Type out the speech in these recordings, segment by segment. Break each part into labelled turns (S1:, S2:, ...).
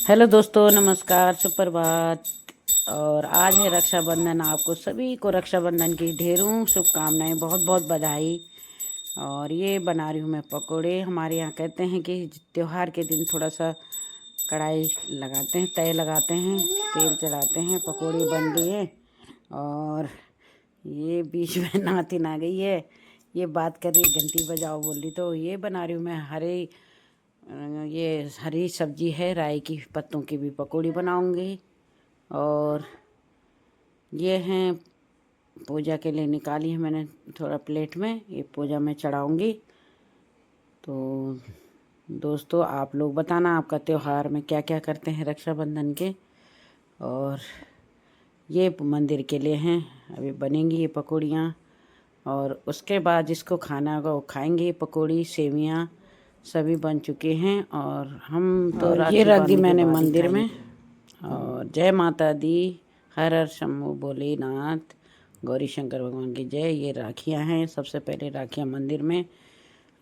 S1: Hello दोस्तों, नमस्कार, सुप्रभात। और आज है रक्षाबंधन। आपको सभी को रक्षाबंधन की ढेरों शुभकामनाएं, बहुत बहुत बधाई। और ये बना रही हूँ मैं पकोड़े। हमारे यहाँ कहते हैं कि त्योहार के दिन थोड़ा सा कढ़ाई लगाते हैं, तय लगाते हैं, तेल चढ़ाते हैं, पकोड़े बन रही है। और ये बीच में नातिन आ गई है, ये बात कर रही, घंटी बजाओ बोल रही। तो ये बना रही हूँ मैं ये हरी सब्जी है, राई की पत्तों की भी पकौड़ी बनाऊंगी। और ये हैं पूजा के लिए निकाली है मैंने थोड़ा प्लेट में, ये पूजा में चढ़ाऊंगी। तो दोस्तों, आप लोग बताना आपका त्यौहार में क्या क्या करते हैं रक्षाबंधन के। और ये मंदिर के लिए हैं, अभी बनेंगी ये पकौड़ियाँ। और उसके बाद जिसको खाना होगा वो खाएंगे। ये पकौड़ी, सेवियाँ सभी बन चुके हैं। और हम तो ये रख दी मैंने मंदिर में। और जय माता दी, हर हर शंभू भोलेनाथ, गौरी शंकर भगवान की जय। ये राखियाँ हैं, सबसे पहले राखियाँ मंदिर में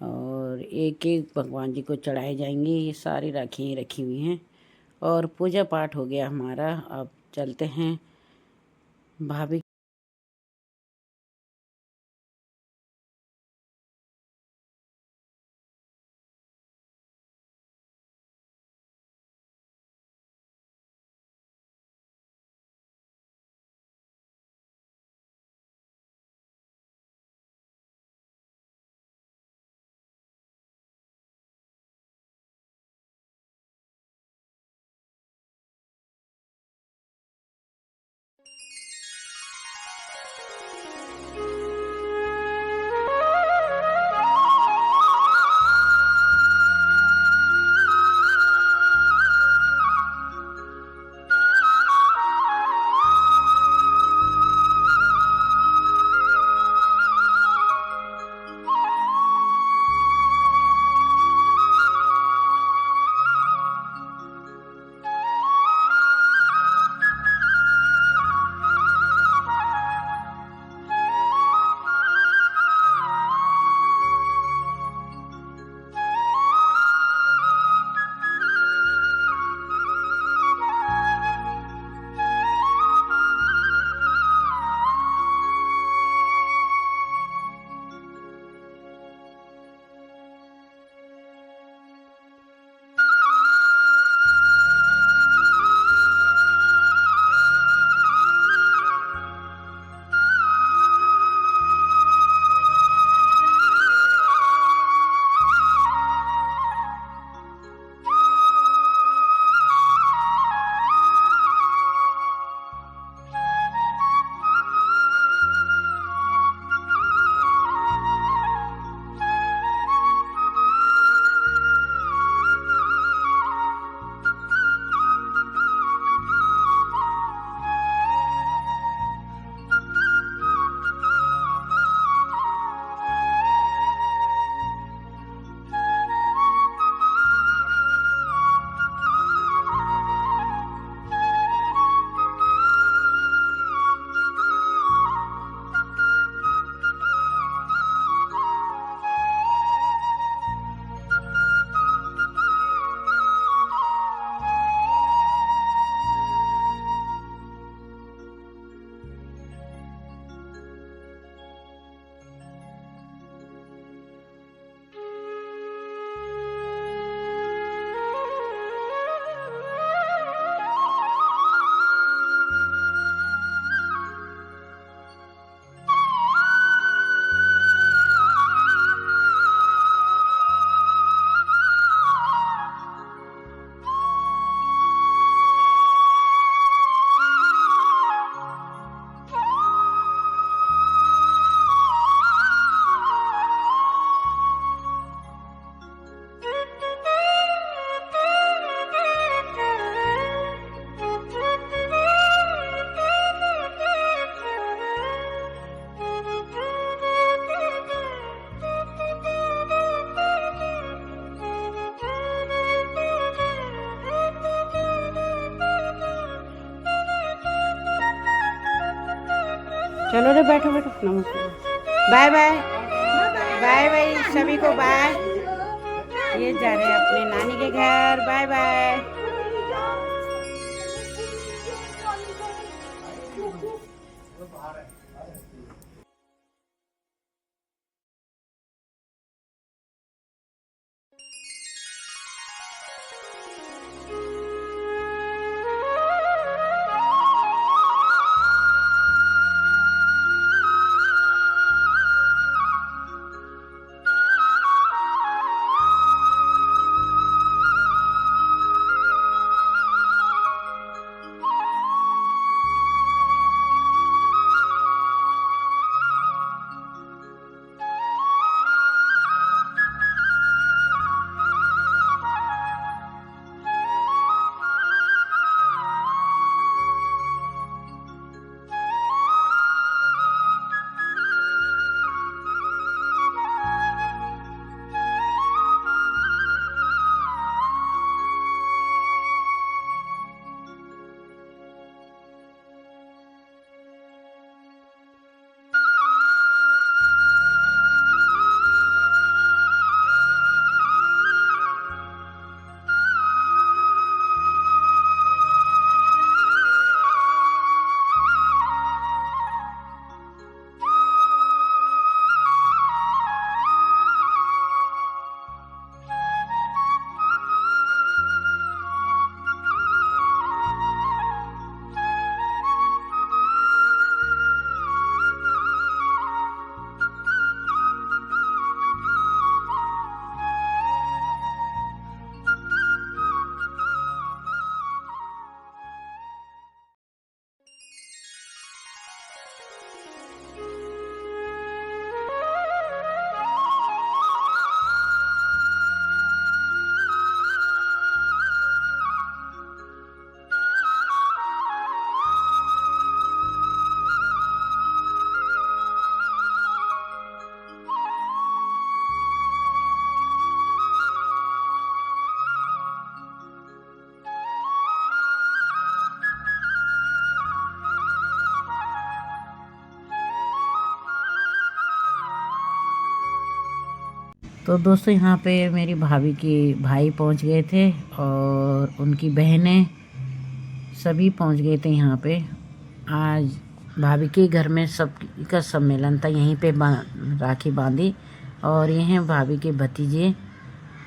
S1: और एक एक भगवान जी को चढ़ाई जाएंगी। ये सारी राखियाँ रखी हुई हैं और पूजा पाठ हो गया हमारा। अब चलते हैं भाभी। चलो रे, बैठो बैठो, नमस्ते, बाय बाय, बाय बाय सभी को बाय। ये जा रहे हैं अपने नानी के घर, बाय बाय। तो दोस्तों यहाँ पे मेरी भाभी के भाई पहुँच गए थे और उनकी बहनें सभी पहुँच गए थे यहाँ पे। आज भाभी के घर में सबका सम्मेलन था, यहीं पे राखी बांधी। और ये हैं भाभी के भतीजे,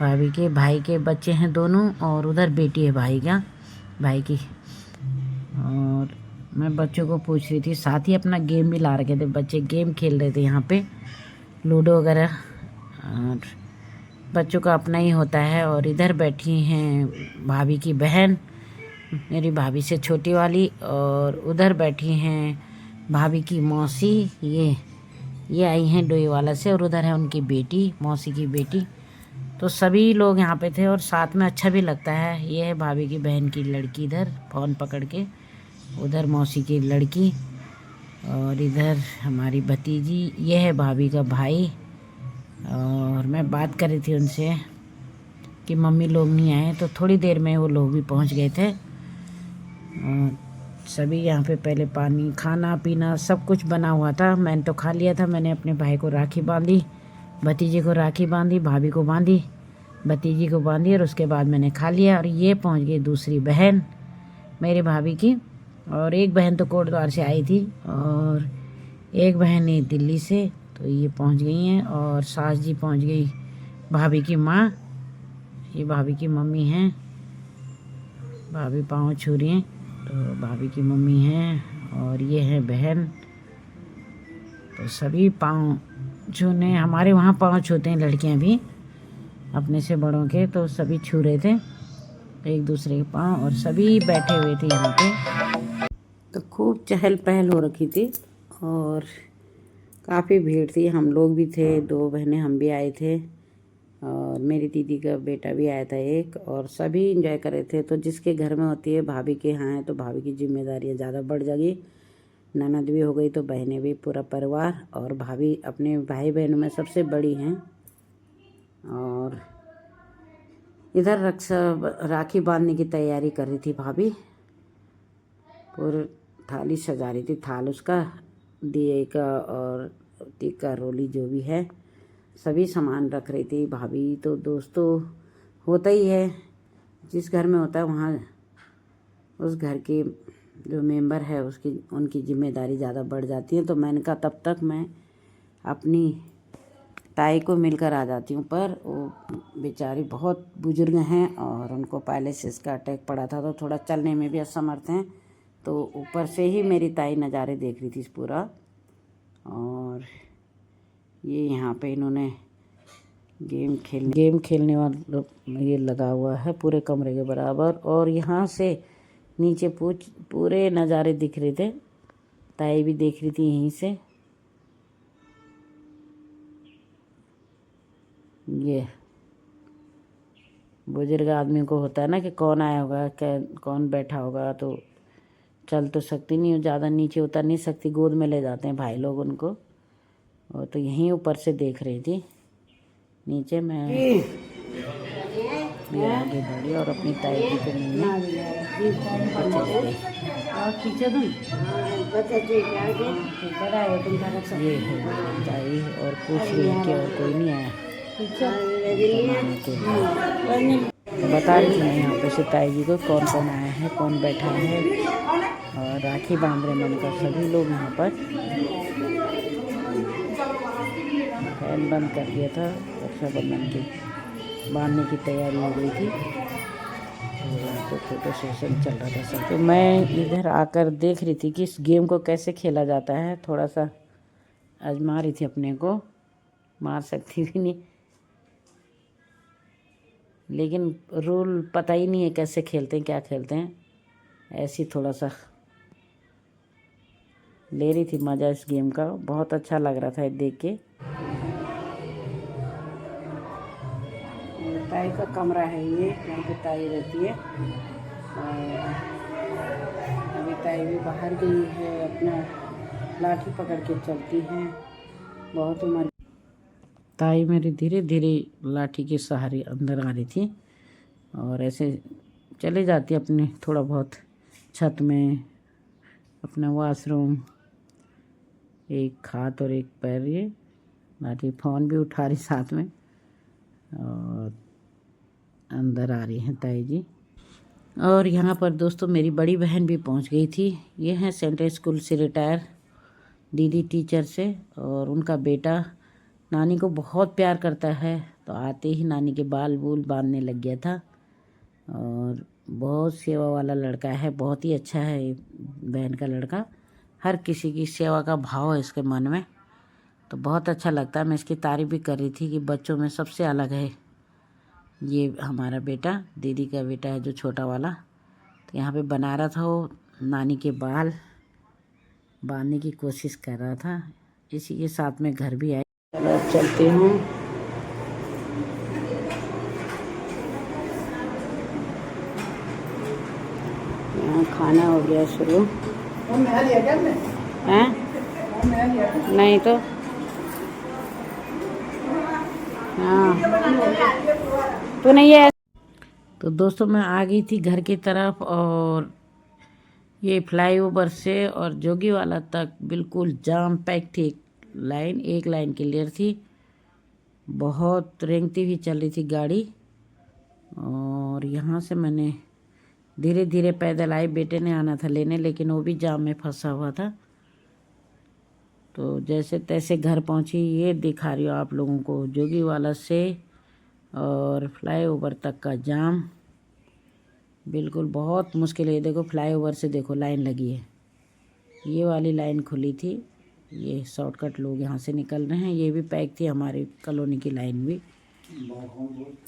S1: भाभी के भाई के बच्चे हैं दोनों, और उधर बेटी है भाई की। और मैं बच्चों को पूछ रही थी, साथ ही अपना गेम भी ला रखे थे, बच्चे गेम खेल रहे थे यहाँ पे, लूडो वगैरह। और बच्चों का अपना ही होता है। और इधर बैठी हैं भाभी की बहन, मेरी भाभी से छोटी वाली, और उधर बैठी हैं भाभी की मौसी, ये आई हैं डोईवाला से, और उधर है उनकी बेटी, मौसी की बेटी। तो सभी लोग यहाँ पे थे और साथ में अच्छा भी लगता है। ये है भाभी की बहन की लड़की इधर फ़ोन पकड़ के, उधर मौसी की लड़की, और इधर हमारी भतीजी, ये है भाभी का भाई। और मैं बात कर रही थी उनसे कि मम्मी लोग नहीं आए, तो थोड़ी देर में वो लोग भी पहुंच गए थे। सभी यहाँ पे पहले पानी, खाना पीना सब कुछ बना हुआ था, मैंने तो खा लिया था। मैंने अपने भाई को राखी बांधी, भतीजे को राखी बांधी, भाभी को बांधी, भतीजी को बांधी, और उसके बाद मैंने खा लिया। और ये पहुँच गई दूसरी बहन मेरी भाभी की, और एक बहन तो कोटद्वार से आई थी और एक बहन है दिल्ली से, तो ये पहुंच गई हैं। और सास जी पहुंच गई, भाभी की माँ, ये भाभी की मम्मी हैं, भाभी पाँव छू रही हैं, तो भाभी की मम्मी हैं। और ये है बहन। तो सभी पाँव छूने, हमारे वहाँ पाँव छूते हैं लड़कियाँ भी अपने से बड़ों के, तो सभी छू रहे थे एक दूसरे के पाँव, और सभी बैठे हुए थे यहाँ पे। तो खूब चहल पहल हो रखी थी और काफ़ी भीड़ थी। हम लोग भी थे, 2 बहनें हम भी आए थे, और मेरी दीदी का बेटा भी आया था एक, और सभी इंजॉय कर रहे थे। तो जिसके घर में होती है, भाभी के यहाँ है, तो भाभी की जिम्मेदारियाँ ज़्यादा बढ़ जाएगी। ननद भी हो गई, तो बहनें भी, पूरा परिवार। और भाभी अपने भाई बहनों में सबसे बड़ी हैं। और इधर राखी बांधने की तैयारी कर रही थी भाभी, पूरी थाली सजा रही थी, थाल उसका, दिए का और टीका रोली जो भी है, सभी सामान रख रही थी भाभी। तो दोस्तों होता ही है, जिस घर में होता है वहाँ उस घर के जो मेंबर है उनकी जिम्मेदारी ज़्यादा बढ़ जाती है। तो मैंने कहा तब तक मैं अपनी ताई को मिलकर आ जाती हूँ, पर वो बेचारी बहुत बुजुर्ग हैं और उनको पैरालिसिस का अटैक पड़ा था, तो थोड़ा चलने में भी असमर्थ हैं। तो ऊपर से ही मेरी ताई नज़ारे देख रही थी पूरा। और ये यहाँ पे इन्होंने गेम खेलने वाला ये लगा हुआ है पूरे कमरे के बराबर, और यहाँ से नीचे पूरे नज़ारे दिख रहे थे। ताई भी देख रही थी यहीं से। ये बुजुर्ग आदमी को होता है ना कि कौन आया होगा, क्या कौन बैठा होगा, तो चल तो सकती नहीं, ज़्यादा नीचे उतर नहीं सकती, गोद में ले जाते हैं भाई लोग उनको। और तो यहीं ऊपर से देख रही थी नीचे। मैं भी आगे बढ़ी और अपनी ताई जी को मिलने चली गई। ये है ताई, और पूछ रही है कि और कोई नहीं आया बता रही थी मैं यहाँ पे से ताई जी को कौन कौन आया है, कौन बैठा है, और राखी बांध रहे। मैंने कहा सभी लोग यहाँ पर। फैन बंद कर दिया था, रक्षाबंधन की बांधने की तैयारी हो गई थी, तो फोटो सेशन चल रहा था सब। तो मैं इधर आकर देख रही थी कि इस गेम को कैसे खेला जाता है, थोड़ा सा आजमा रही थी अपने को, मार सकती भी नहीं, लेकिन रूल पता ही नहीं है कैसे खेलते हैं, क्या खेलते हैं, ऐसी थोड़ा सा ले रही थी मज़ा इस गेम का। बहुत अच्छा लग रहा था देख के। ताई का कमरा है ये, यहाँ पे ताई रहती है। और अभी ताई भी बाहर गई है, अपना लाठी पकड़ के चलती हैं, बहुत उम्र। ताई मेरी धीरे धीरे लाठी के सहारे अंदर आ रही थी, और ऐसे चले जाती अपने थोड़ा बहुत छत में, अपना वॉशरूम, एक हाथ और एक पैर, ये लाठी, फ़ोन भी उठा रही साथ में। और अंदर आ रही हैं ताई जी। और यहाँ पर दोस्तों मेरी बड़ी बहन भी पहुँच गई थी। ये हैं सेंट्रल स्कूल से रिटायर दीदी टीचर से, और उनका बेटा नानी को बहुत प्यार करता है, तो आते ही नानी के बाल बूल बांधने लग गया था। और बहुत सेवा वाला लड़का है, बहुत ही अच्छा है ये बहन का लड़का। हर किसी की सेवा का भाव है इसके मन में, तो बहुत अच्छा लगता है। मैं इसकी तारीफ़ भी कर रही थी कि बच्चों में सबसे अलग है ये हमारा बेटा, दीदी का बेटा है जो छोटा वाला। तो यहाँ पे बना रहा था वो नानी के बाल बांधने की कोशिश कर रहा था, इसी के साथ में घर भी आए। चलो चलती हूँ। यहाँ खाना हो गया शुरू। हैं? नहीं तो हाँ तो नहीं है। तो दोस्तों मैं आ गई थी घर की तरफ, और ये फ्लाईओवर से और जोगीवाला तक बिल्कुल जाम पैक थी। एक लाइन क्लियर थी, बहुत रेंगती हुई चल रही थी गाड़ी। और यहाँ से मैंने धीरे धीरे पैदल आई, बेटे ने आना था लेने, लेकिन वो भी जाम में फंसा हुआ था। तो जैसे तैसे घर पहुँची। ये दिखा रही हूँ आप लोगों को जोगीवाला से और फ्लाईओवर तक का जाम। बिल्कुल बहुत मुश्किल है। ये देखो फ्लाईओवर से देखो लाइन लगी है, ये वाली लाइन खुली थी। ये शॉर्टकट लोग यहाँ से निकल रहे हैं। ये भी पैक थी हमारी कॉलोनी की लाइन भी।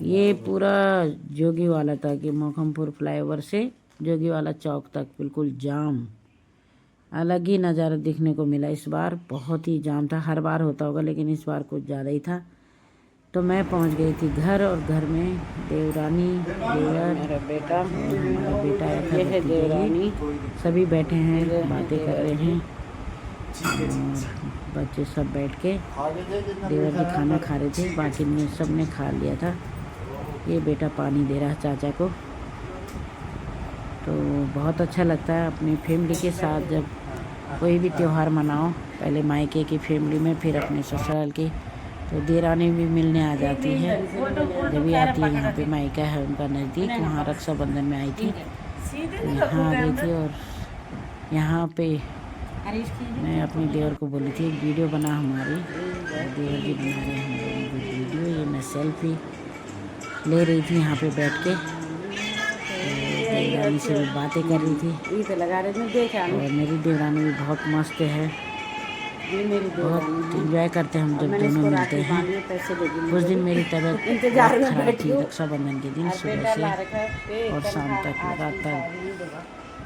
S1: ये पूरा जोगीवाला तक, ये मोखमपुर फ्लाईओवर से जोगीवाला चौक तक बिल्कुल जाम। अलग ही नज़ारा देखने को मिला इस बार, बहुत ही जाम था। हर बार होता होगा लेकिन इस बार कुछ ज़्यादा ही था। तो मैं पहुंच गई थी घर, और घर में देवरानी, देवर, मेरा बेटा, हमारा बेटा आया था, है देवरानी, सभी बैठे हैं, बातें कर रहे हैं। और बच्चे सब बैठ के देवर जी खाना खा रहे थे, बाकी में सब ने खा लिया था। ये बेटा पानी दे रहा है चाचा को। तो बहुत अच्छा लगता है अपनी फैमिली के साथ जब कोई भी त्यौहार मनाओ, पहले मायके की फैमिली में, फिर अपने ससुराल की। तो देरानी भी मिलने आ जाती है जब भी आती है। यहाँ पे मायका है उनका नज़दीक, वहाँ रक्षाबंधन में आई थी, यहाँ आ गई थी। और यहाँ पे मैं अपनी देवर को बोली थी वीडियो बना हमारी, देवर जी बना रहे हैं हम लोगों की वीडियो। ये मैं सेल्फी ले रही थी यहाँ पे बैठ के, देवरानी से भी बातें कर रही थी। और मेरी देवरानी भी बहुत मस्त है, बहुत इंजॉय करते हैं हम जब दोनों मिलते हैं। उस दिन मेरी तबीयत खराब थी, रक्षाबंधन के दिन सुबह से और शाम तक लगातार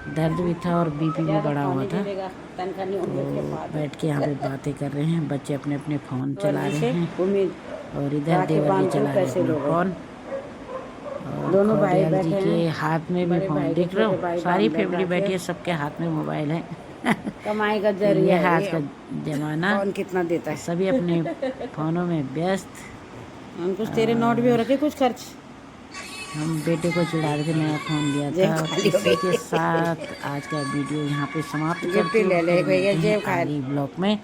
S1: दर्द भी था और बीपी भी बढ़ा हुआ था। तो बैठ के यहाँ पे बातें कर रहे हैं, बच्चे अपने अपने फ़ोन चला रहे हैं, और इधर देवर जी चला रहे हैं फ़ोन। दोनों भाई जी के हाथ में भी फ़ोन, दिख रहे हो, सारी फैमिली बैठी है, सबके हाथ में मोबाइल है। कमाई का जरिया है आज का जमाना, कौन कितना देता है, सभी अपने फोनों में व्यस्त। कुछ तेरे नोट भी हो रखे, कुछ खर्च। हम बेटे को चिढ़ा रहे थे, नया फ़ोन लिया था। इसी के साथ आज का वीडियो यहाँ पे समाप्त करते हैं ब्लॉग में।